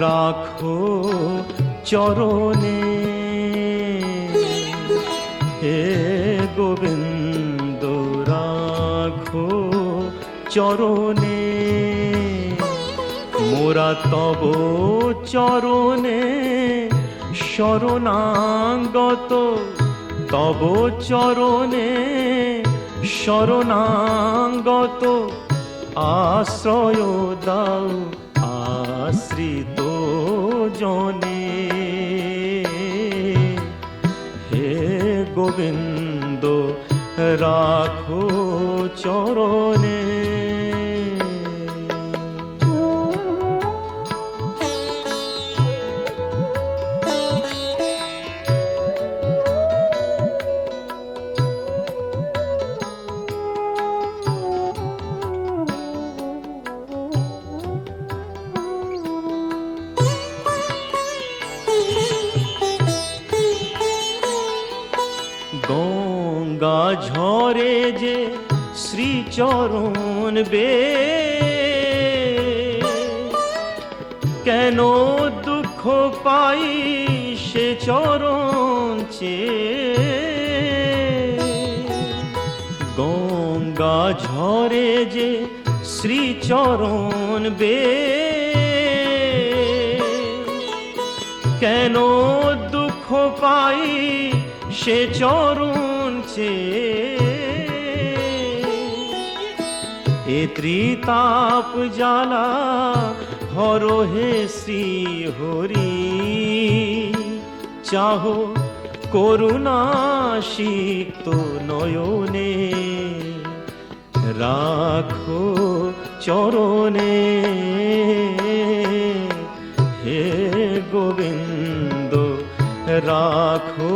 রাখো চরণে, হে গোবিন্দ রাখো চরণে, মোরা তব চরণে শরণাগত, তব চরণে শরণাগত, আশ্রয় দাও আশ্রিত জনে, হে গোবিন্দ রাখো চরণে। গঙ্গা ঝরে যে শ্রীচরণ বে, কেন দুঃখ পাই সে চরণ চেয়ে, গঙ্গা ঝরে যে শ্রীচরণ বে, কেন দুঃখ পাই সে চরণ চেয়ে, এ ত্রিতাপ জ্বালা হরো হে শ্রী হরি, চাহো করুণা সিক্ত নয়নে, রাখো চরণে, হে গোবিন্দ রাখো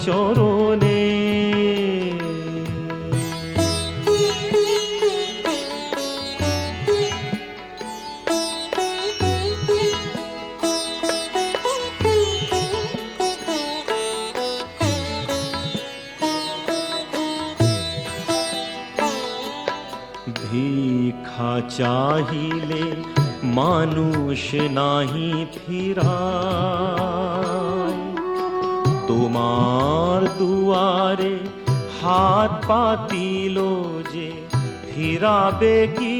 চরণে। ভিক্ষা চাহিলে মানুষ নাহি ফিরায়, তোমার দুয়ারে হাত পাতিল যে ফিরাবে কি,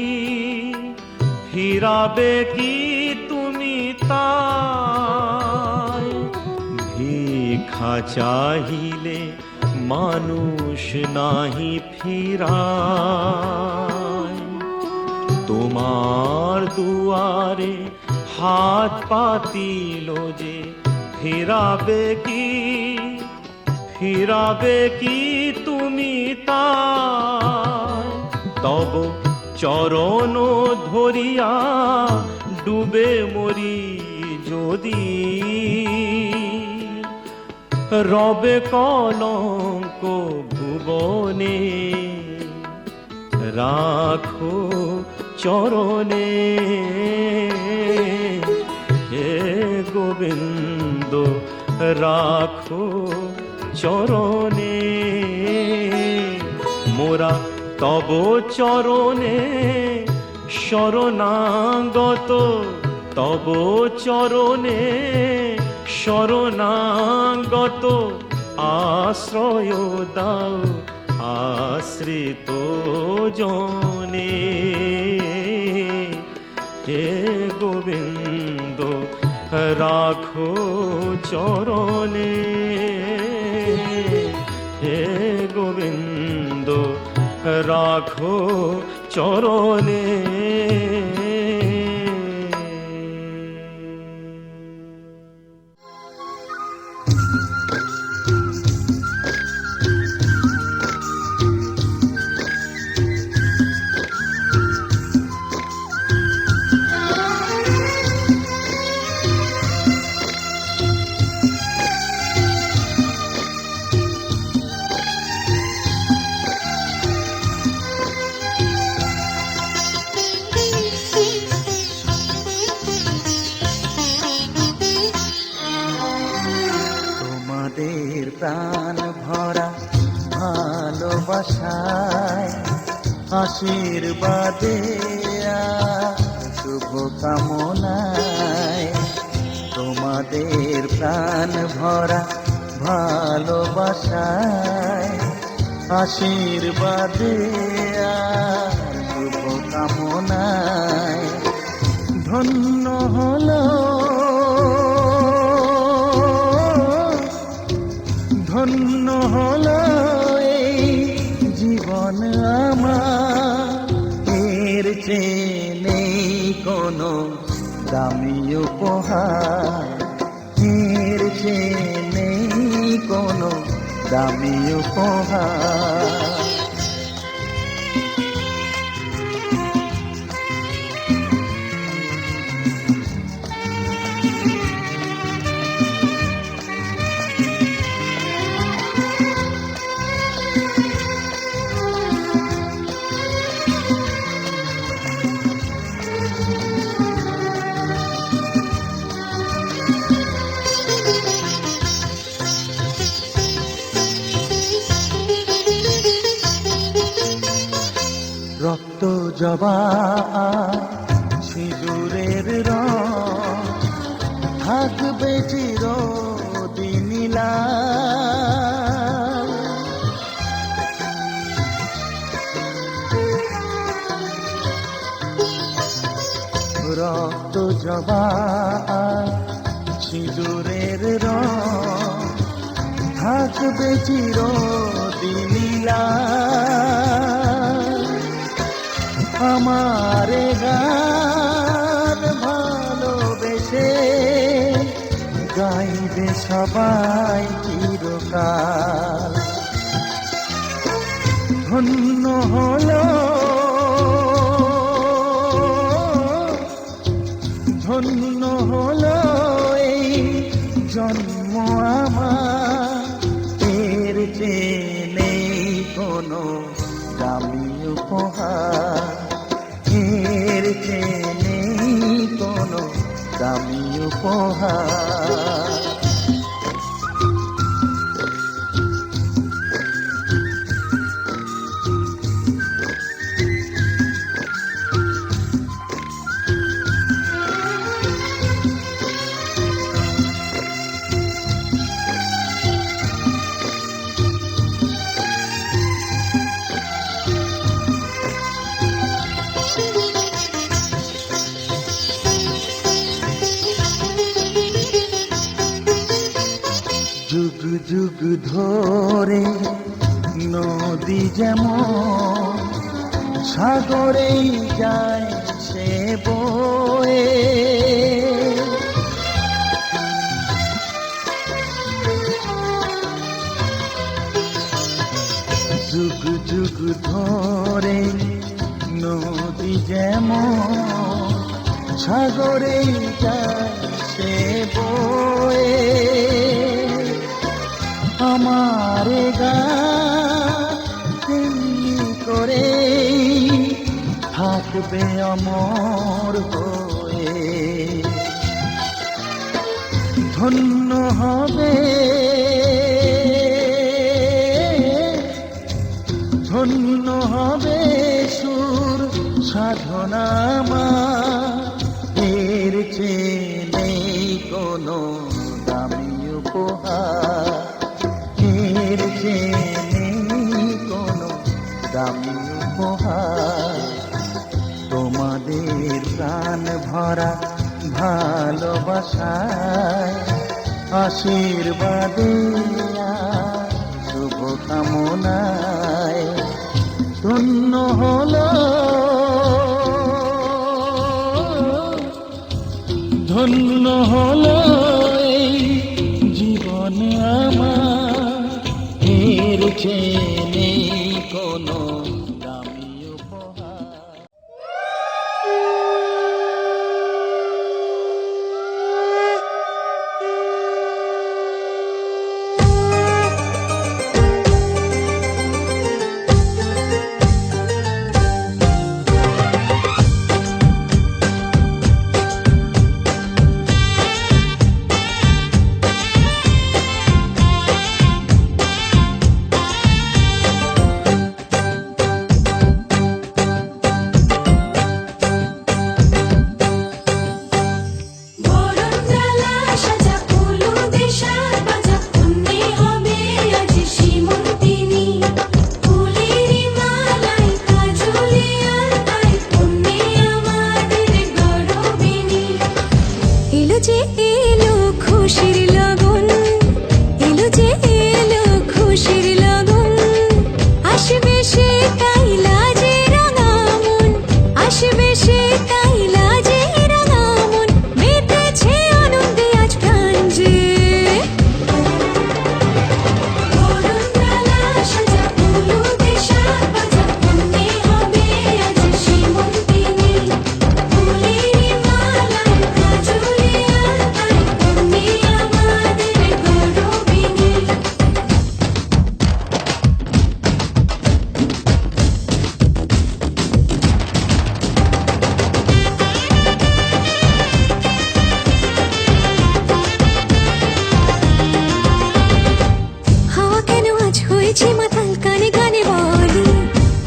ফিরাবে কি তুমি তাই, ভিক্ষা চাহিলে মানুষ নাহি ফিরায়, তোমার দুয়ারে হাত পাতিল যে ফিরাবে কি, ফিরাবে কি তুমি তাই, তব চরণ ধরিয়া ডুবে মরি যদি, রবে কলঙ্ক ভুবনে, রাখো চরণে, হে গোবিন্দ রাখো চরণে, মোরা তব চরণে শরণাগত, তব চরণে শরণাগত, আশ্রয় দাও আশ্রিত জনে, হে গোবিন্দ রাখো চরণে, হে গোবিন্দ রাখো চরণে। প্রাণ ভরা ভালোবাসায় আশীর্বাদে শুভ কামনায় ভরা ভালোবাসায়, আশীর্বাদে আর শুভকামনায় ধন্য হলো, ধন্য হলো এই জীবন আমার। এর চেয়ে নেই কোনো দামি উপহার, এর চেয়ে নেই কোনো দামি উপহার। রক্ত জবা সিঁদুরের রং থাকবে চিরদিন লাল। রক্ত জবা সিঁদুরের রং থাকবে চিরদিন লাল। আমার গান ভালোবেসে গাইবে সবাই চিরকাল। ধন্য হলো, ধন্য হলো এই জন্ম আমার। এর চেয়ে নেই কোনো দামি উপহার, এর চেয়ে নেই কোনো দামি উপহার। যুগ যুগ ধরে নদী যেমন সাগরেই যায় সে বয়ে, যুগ যুগ ধরে নদী যেমন সাগরেই যায় সে বয়ে। আমার গান করে থাকবে অমর হয়ে। ধন্য হবে, ধন্য হবে সুর সাধনা আমার। এর চেয়ে নেই কোনো দামি উপহার, এর চেয়ে নেই কোনো দামি উপহার। তোমাদের প্রাণ ভরা ভালোবাসায়, আশীর্বাদে আর শুভকামনায় ধন্য হলো, ধন্য হলো এই জীবন আমার। এর চেয়ে নেই কোনো দামি উপহার। যে এলো খুশির লগন, এলো যে এলো খুশির লগন, আসবে সে তাই লাজে রাঙা মন, আসবে সে তাই লাজে রাঙা মন, মেতেছে আনন্দে আজ প্রাণ যে। বরণডালা সাজা হলুদে শাক ভাজা, বন্যে হবে আজ সীমন্তিনী, ফুলের মালায় কাজলে আলতায়, বন্যে আমাদের গৌরবিনী। হাওয়া কেন আজ হয়েছে মাতাল, কানে কানে বলে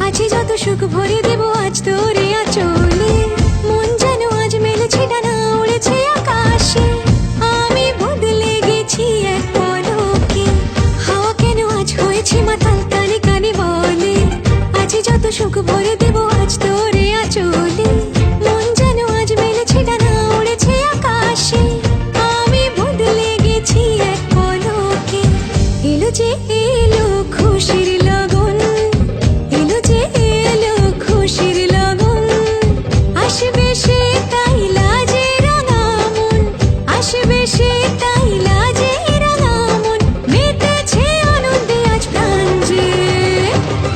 আছে যত সুখ ভরে দেব আজ তোরে আঁচলে। মন যেন আজ মেলেছে ডানা, উড়েছে আকাশে, আমি বদলে গেছি এক পলকে। হাওয়া কেন আজ হয়েছে মাতাল, কানে কানে বলে আছে যত সুখ ভরে দেব আজ তোরে আঁচলে। মন যেন আজ মেলেছে ডানা, উড়েছে আকাশে, আমি বদলে গেছি এক পলকে। এলো যে এলো খুশির লগন, এলো যে এলো খুশির লগন, আসবে সে তাই লাজে রাঙা মন, আসবে সে তাই লাজে রাঙা মন, মেতেছে আনন্দে আজ প্রাণ যে।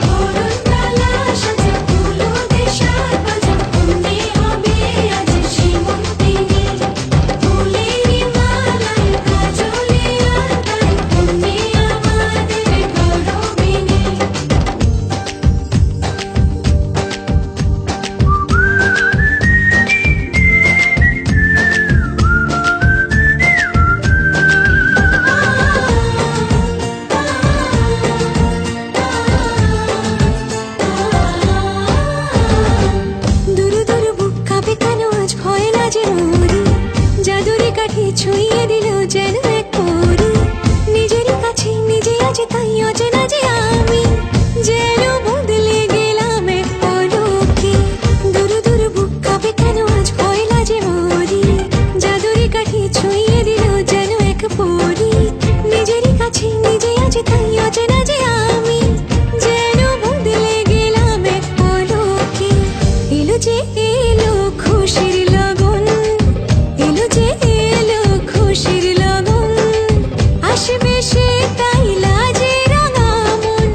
বরণডালা সাজা হলুদে শাক ভাজা, বন্যে হবে আজ সীমন্তিনী, ফুলের মালায় কাজলে আলতায়, বন্যে আমাদের গৌরবিনী। দুরু দুরু বুক কাঁপে কেন আজ ভয় লাজে মরি, জাদুরে কাঠি ছুঁয়ে দিল যেন এক পরি, নিজেরই কাছে নিজে আজ তাই অচেনা যে আমি, যেন বদলে গেলাম এক পলকে। দুরু দুরু বুক কাঁপে কেন আজ ভয় লাজে মরি, জাদুরে কাঠি ছুঁয়ে দিল যেন এক পরি, নিজেরই কাছে নিজে আজ তাই অচেনা যে আমি, যেন বদলে গেলাম এক পলকে। এলো যে এলো খুশির লগন, এলো যে এলো খুশির লগন, আসবে সে তাই লাজে রাঙা মন,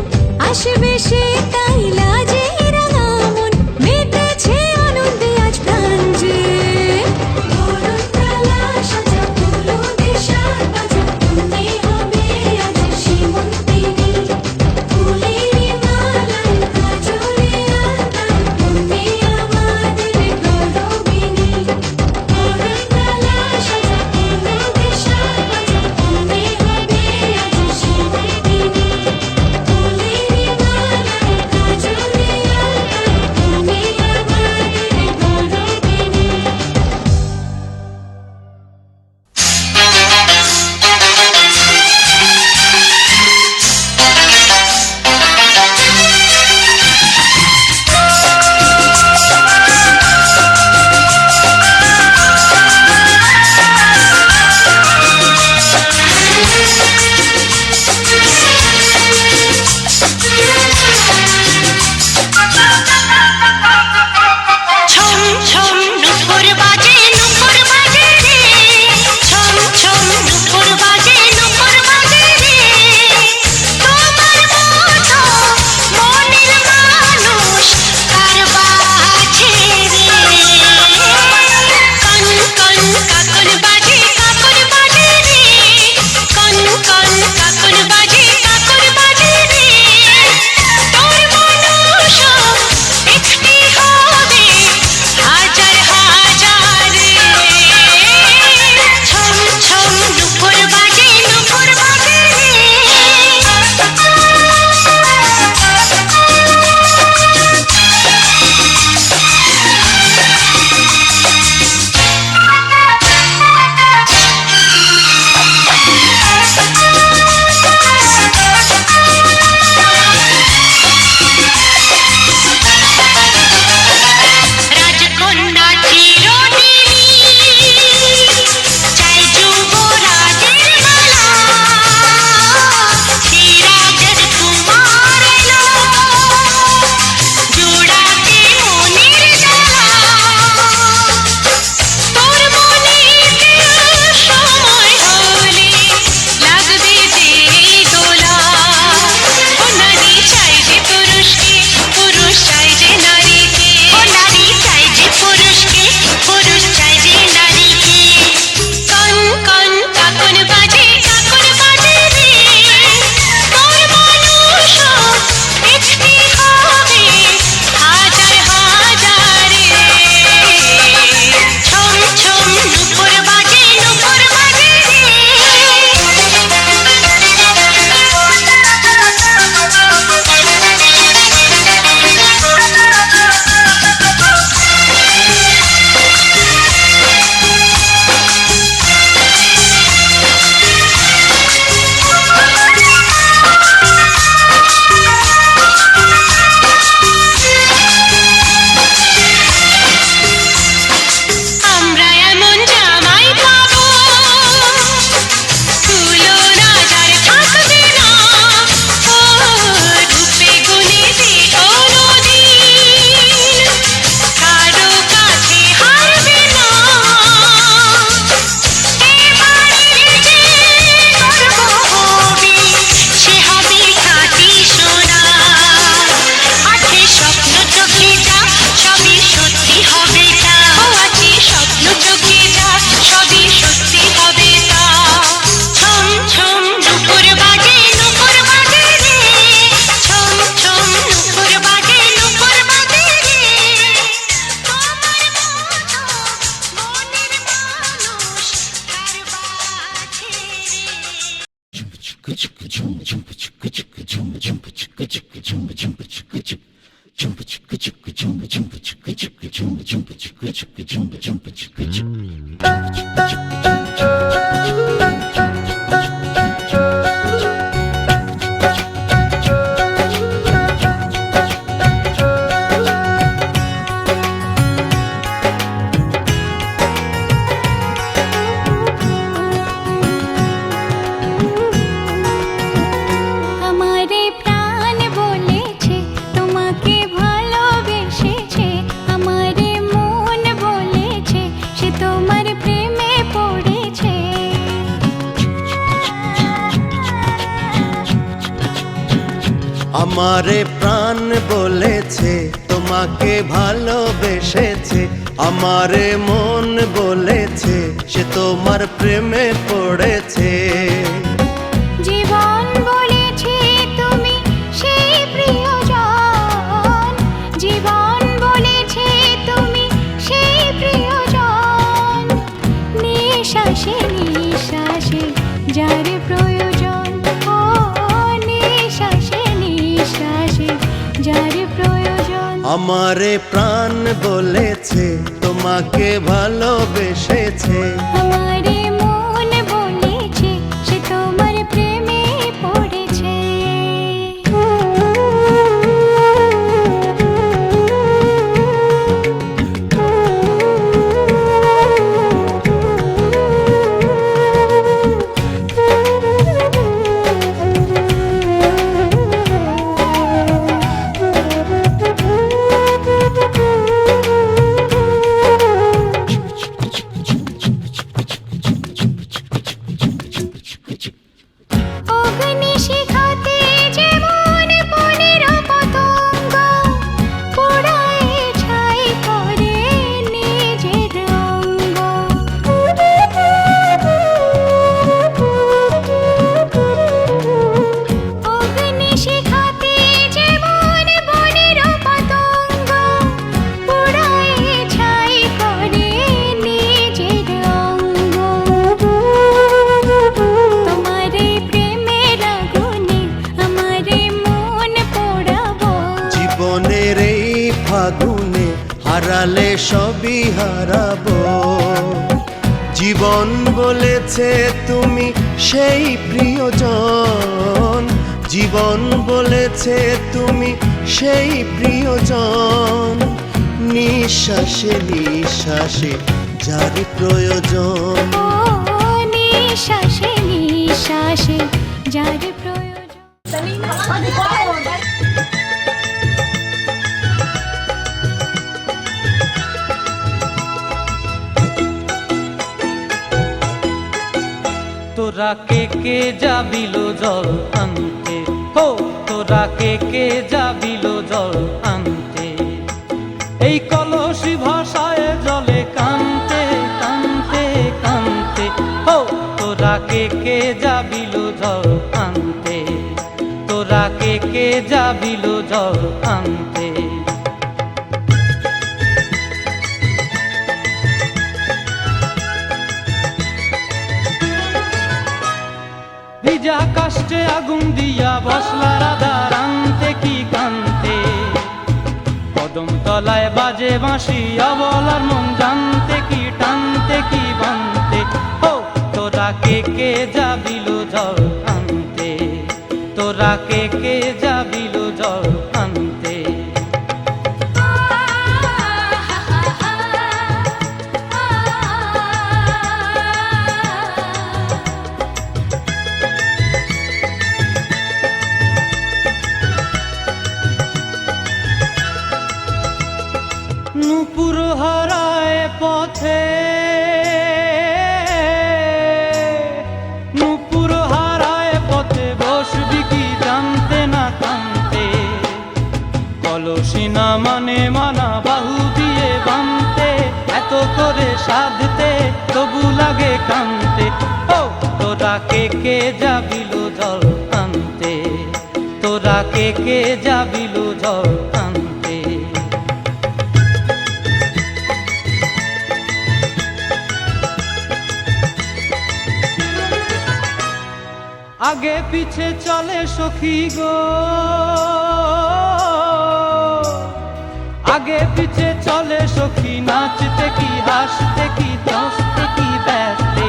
আমারে প্রাণ বলেছে তোমাকে ভালোবেসেছে, আমারে মন বলেছে সে তোমার প্রেমে পড়েছে। আমারে প্রাণ বলেছে তোমাকে ভালোবেসেছে, আমারে মন বলেছে সে তোমার প্রেমে পড়েছে। জীবন বলেছে তুমি সেই প্রিয়জন, জীবন বলেছে তুমি সেই প্রিয়জন, নিঃশ্বাসে নিঃশ্বাসে যার প্রয়োজন, ও নিঃশ্বাসে নিঃশ্বাসে যার প্রয়োজন। আমারে প্রাণ বলেছে তোমাকে ভালোবেসেছে, আমারে মন বলেছে সে তোমার প্রেমে পড়েছে। অগ্নিশিখাতে যেমন বনের পতঙ্গ পোড়ায় ছাই করে নিজের অঙ্গ, অগ্নিশিখাতে যেমন বনের পতঙ্গ পোড়ায় ছাই করে নিজের অঙ্গ। তোমারে প্রেমের আগুনে আমারে মন পোড়াবো, জীবনের এই ফাগুনে হারালে সবই হারাবো। জীবন বলেছে তুমি সেই প্রিয়জন, জীবন বলেছে তুমি সেই প্রিয়জন, নিঃশ্বাসে নিঃশ্বাসে যার প্রয়োজন। ও নিঃশ্বাসে নিঃশ্বাসে যার প্রয়োজন। তোরা কে যাবিল জল আনতে, হো তোরা কে যাবিল জল আনতে, এই কলসি ভাষায় জলে কানতে কানতে কানতে, হো তোরা কে যাবিল জল আনতে, তোরা কে যাবিল জল আনতে। ভিজা কাষ্টে আগুন দিয়া বসলা রাধা রানতে কি কান্তে, কদম তলায় বাজে বাঁশি অবলার মন জানতে কি টানতে কি বানতে, ও তোরা কে যাবিল জল আনতে, তোরা কে যাবিল জল আনতে। নূপুর হারায় পথে, নূপুর হারায় পথে বসবি কি জানতে না কানতে, কলসি না মানে মানা বাহু দিয়ে বানতে, এত করে সাধতে তবু লাগে কানতে, ও তোরা কে যাবিল জল আনতে, তোরা কে যাবিল জল আনতে। আগে পিছে চলে সখী গো, আগে পিছে চলে সখী, নাচতে কি হাসতে কি দোস্তে কি ব্যস্তে,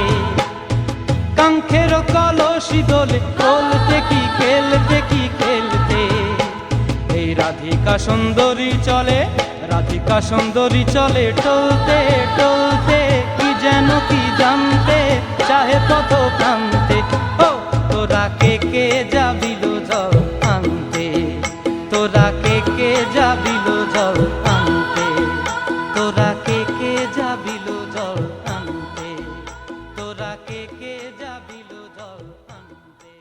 কাঙ্ক্ষের কলসি দোলে বলতে কি খেলতে কি খেলতে। এই রাধিকা সুন্দরী চলে, রাধিকা সুন্দরী চলে টলতে টলতে, কি যেন কি জানতে চাহে পথ প্রান্তে। ও তোরা কে যাবিল জল আনতে, তোরা কে যাবিল জল আনতে, তোরা কে যাবিল জল আনতে, তোরা কে যাবিল জল আনতে।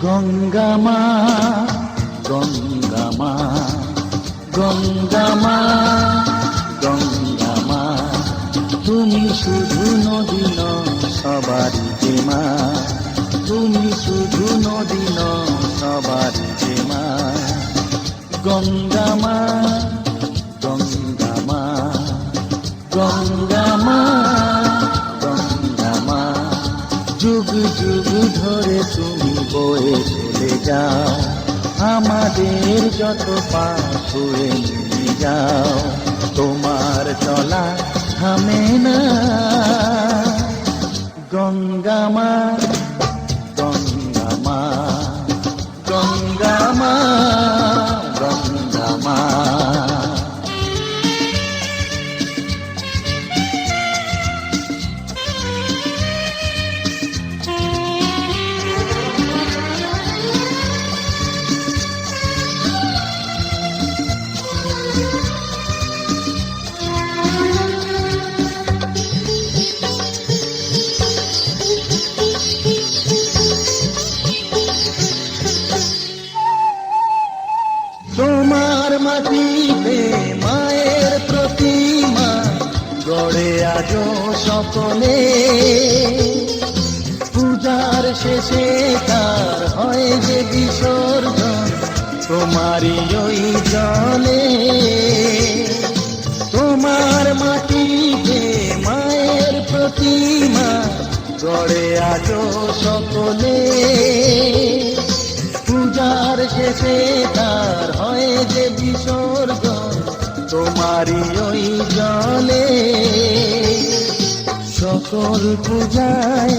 গঙ্গা মা, গঙ্গা মা, গঙ্গা মা, গঙ্গা মা, তুমি শুধু নদী নও সবারই যে মা, তুমি শুধু নদী নও সবারই যে মা। গঙ্গা মা, গঙ্গা মা, গঙ্গা মা, গঙ্গা মা, যুগ যুগ ধরে তুমি বয়ে চলে যাও, আমাদের যত পাপ ছুঁয়ে নিয়ে যাও, তোমার চলা থামে না। গঙ্গা মা, গঙ্গা মা, গঙ্গা মা, গঙ্গা মা। তোমার মাটিতে মায়ের প্রতিমা গড়ে আজো সকলে, পূজার শেষে তার হয় যে বিসর্জন তোমারই ওই জলে। তোমার মাটিতে মায়ের প্রতিমা গড়ে আজো সকলে, পূজার শেষে তার হয় যে বিসর্জন তোমারই ওই জলে। সকল পূজায়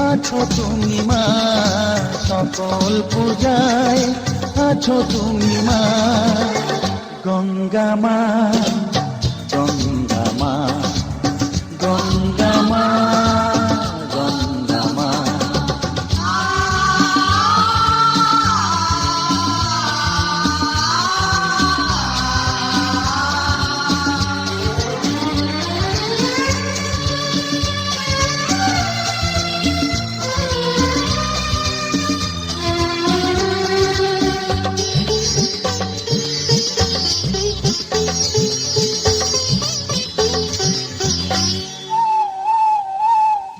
আছো তুমি মা, সকল পূজায় আছো তুমি মা। গঙ্গা মা, গঙ্গা মা, গঙ্গা মা, গঙ্গা মা।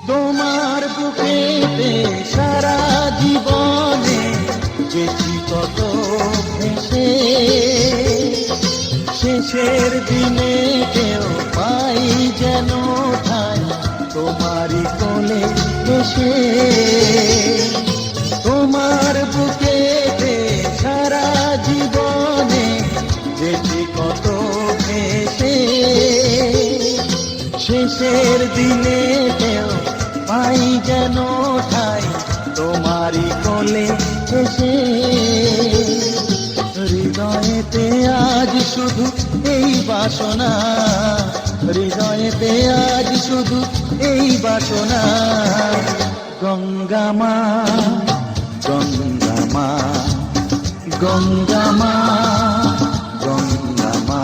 তোমার বুকেতে সারা জীবনে যেছি কত ভেসে, শেষের দিনে কেউ পাই যেন ঠাই তোমারই কোলে এসে। তোমার বুকেতে সারা জীবনে যেছি কত ভেসে, শেষের দিনে কেউ পাই যেন ঠাই তোমারই কোলে এসে। হৃদয়েতে আজ শুধু এই বাসনা, হৃদয়েতে আজ শুধু এই বাসনা। গঙ্গা মা, গঙ্গা মা, গঙ্গা মা, গঙ্গা মা।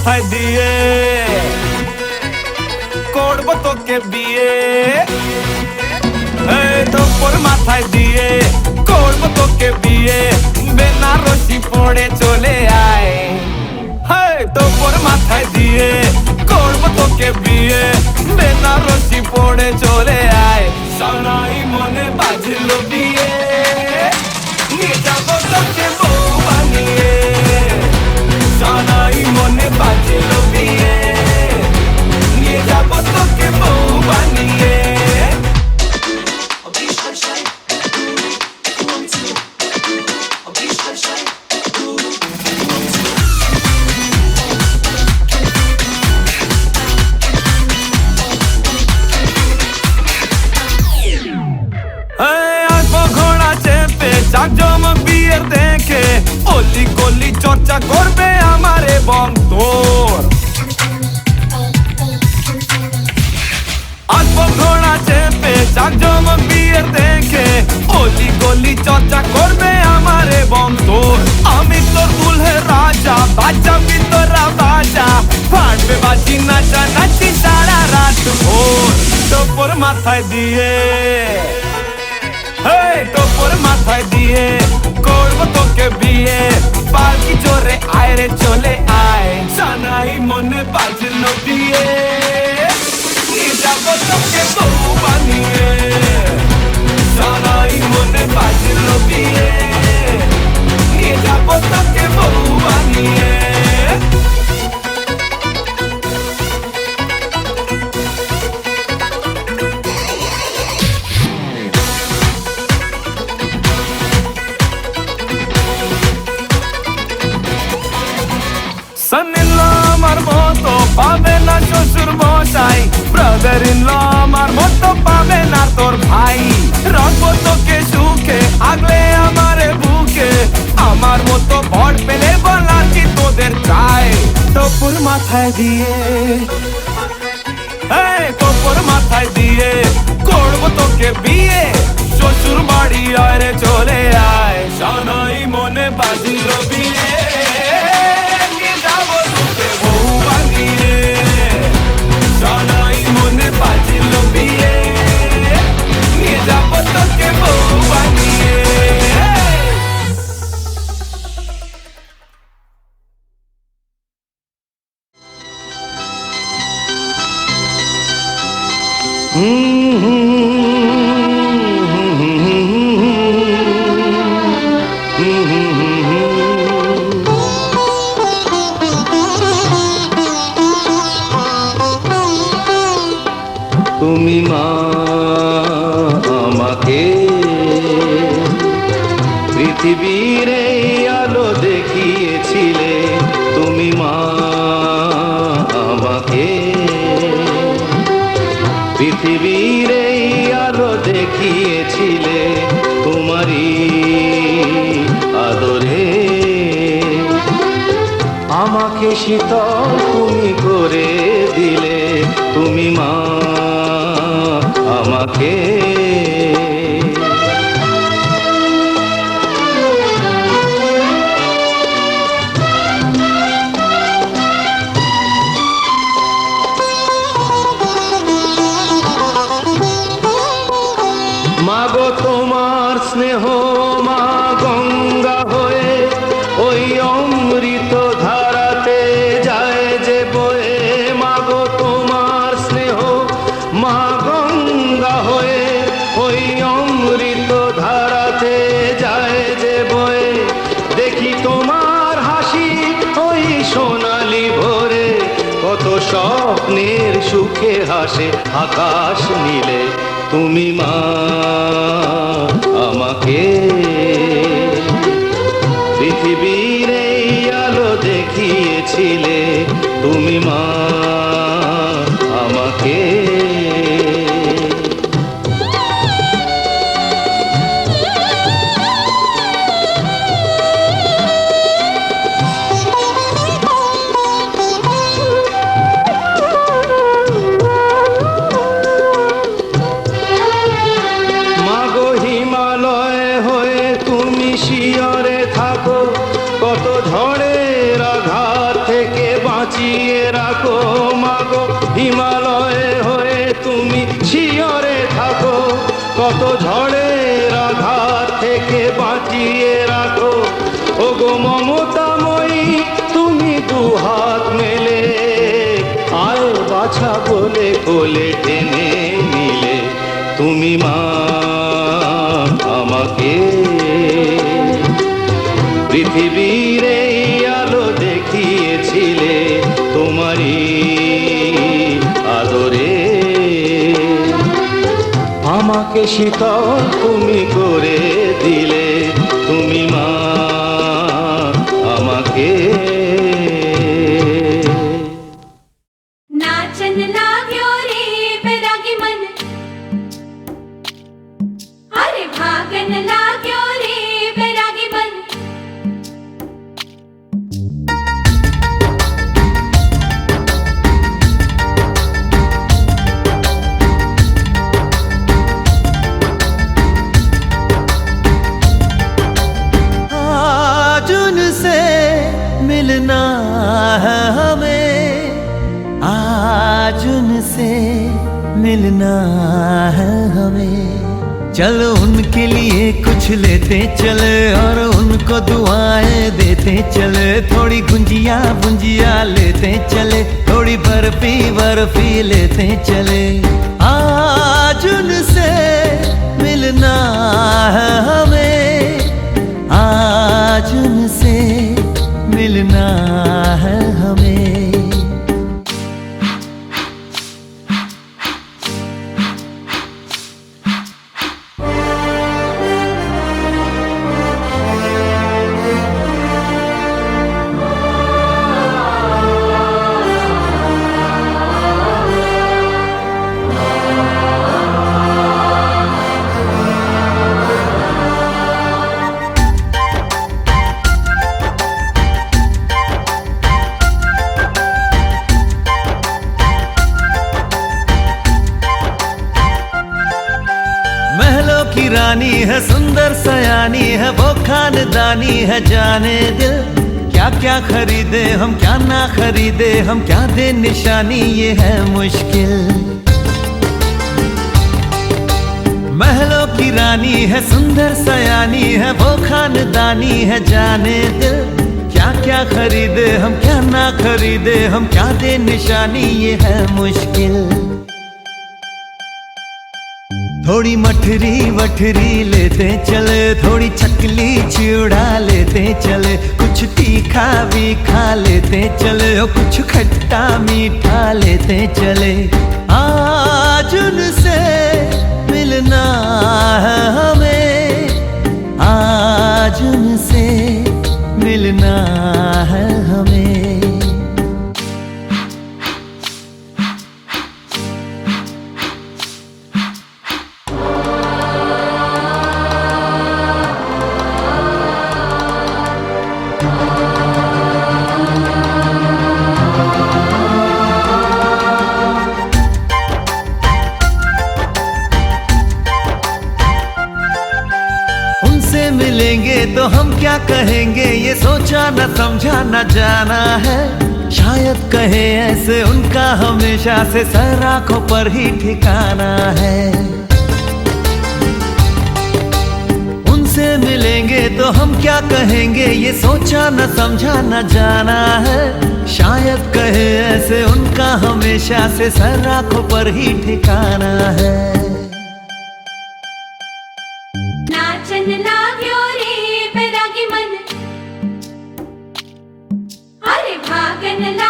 মাথায় দিয়ে করবো তোকে বিয়ে, এই তোর মাথায় দিয়ে করবো তোকে বিয়ে, বেনারসি পড়ে চলে আয়, তোর মাথায় দিয়ে করবো তোকে বিয়ে, বেনারসি পড়ে চলে আয়, সানাই মনে বাজলো বিয়ে, নিয়ে যাবো তোকে বউ বানিয়ে, সানাই মনে বাজলো বিয়ে, নিয়ে যাবো তোকে বউ বানিয়ে। জাকজমক বিয়ের দেখে অলি গলি চর্চা করবে আমার এবং তোর, আসবো ঘোড়া চেপে জাকজমক বিয়ের দেখে অলি গলি চর্চা করবে আমার এবং তোর, আমি তোর দুলহের রাজা, বাচ্চা ভিতরা বাজা, ফাটবে বাজি নাচা নাচি সারা রাত ভোর, তোর মাথায় দিয়ে তোর মাথায় দিয়ে করবো তোকে বিয়ে, পালকি জোরে আয় রে চলে আয়, সানাই মনে বাজলো বিয়ে, নিয়ে যাবো তোকে বউ বানিয়ে, সানাই মনে বাজলো বিয়ে, নিয়ে যাবো তোকে বউ বানিয়ে। আমার মতো পাবে না শ্বশুর মশাই, ব্রাদার ইন ল আমার মতো পাবে না তোর ভাই, রাখবো তোকে সুখে আগলে আমারে বুকে, আমার মতো বড় পেলে বলা কি তোদের চাই, তোর মাথায় দিয়ে তোর মাথায় দিয়ে করবো তোকে বিয়ে, শ্বশুর বাড়ি আয় রে চলে আয়, সানাই মনে বাজিলো বিয়ে, সানাই মনে বাজলো বিয়ে, নিয়ে যাবো তোকে বউ বানিয়ে। তুমি মা আমাকে পৃথিবীর এই আলো দেখিয়েছিলে, তুমি মা আমাকে পৃথিবীর এই আলো দেখিয়েছিলে, তোমারই আদরে আমাকে শীতল তুমি করে দিলে, তুমি মা আমাকে মাগো তোমার স্নেহ মা গঙ্গা হয়ে ওই অমৃত ধারাতে যায় যে বয়ে, মাগো তোমার স্নেহ মা গঙ্গা হয়ে ওই অমৃত ধারাতে যায় যে বয়ে, দেখি তোমার হাসি ওই সোনালি ভোরে, কত স্বপ্নের সুখে হাসে আকাশ নীলে, তুমি মা আমাকে পৃথিবীর এই আলো দেখিয়েছিলে, তুমি মা আমাকে শিয়রে থাকো, কত ঝড়ের আঘাত থেকে বাঁচি শত ঝড়ের আঘাত থেকে বাঁচিয়ে রাখো ওগো মমতাময়ী তুমি দুহাত মেলে আয় বাছা বলে কোলে টেনে নিলে তুমি মা আমাকে পৃথিবীর এই আলো দেখিয়েছিলে তোমারই আদরে আমাকে শীতল তুমি করে দিলে তুমি মা আমাকে नाचन लाग्यो रे बैरागी मन अरे भागन लाग्यो रे बैरागी मन आज उनसे मिलना है हमें, आज उनसे मिलना है हमें। चलो उनके लिए कुछ लेते चले और उनको दुआएं देते चले, थोड़ी गुंजिया गुंजिया लेते चले, थोड़ी बर्फी बर्फी लेते चले। आज उनसे मिलना है हमें, आज उनसे मिलना है हमें। महलों की रानी है, सुंदर सयानी है, वो खानदानी है जाने दिल। क्या क्या खरीदे हम, क्या ना खरीदे हम, क्या दे निशानी ये है मुश्किल। महलों की रानी है, सुंदर सयानी है, वो खानदानी है जाने दिल। क्या क्या खरीदे हम, क्या ना खरीदे हम, क्या दे निशानी ये है मुश्किल। थोड़ी मठरी वठरी लेते चले, थोड़ी चकली चिड़ा लेते चले, कुछ तीखा भी खा लेते चले, और कुछ खट्टा मीठा लेते चले। आज उनसे मिलना है हमें, आज उनसे मिलना है हमें। उनसे मिलेंगे तो हम क्या कहेंगे, ये सोचा न समझा न जाना है। शायद कहे ऐसे उनका हमेशा से सर आंखों पर ही ठिकाना है। उनसे मिलेंगे तो हम क्या कहेंगे, ये सोचा न समझा न जाना है। शायद कहे ऐसे उनका हमेशा से सर आंखों पर ही ठिकाना है। नाचन लाग्यो रे बैरागी मन अरे भागन लाग्यो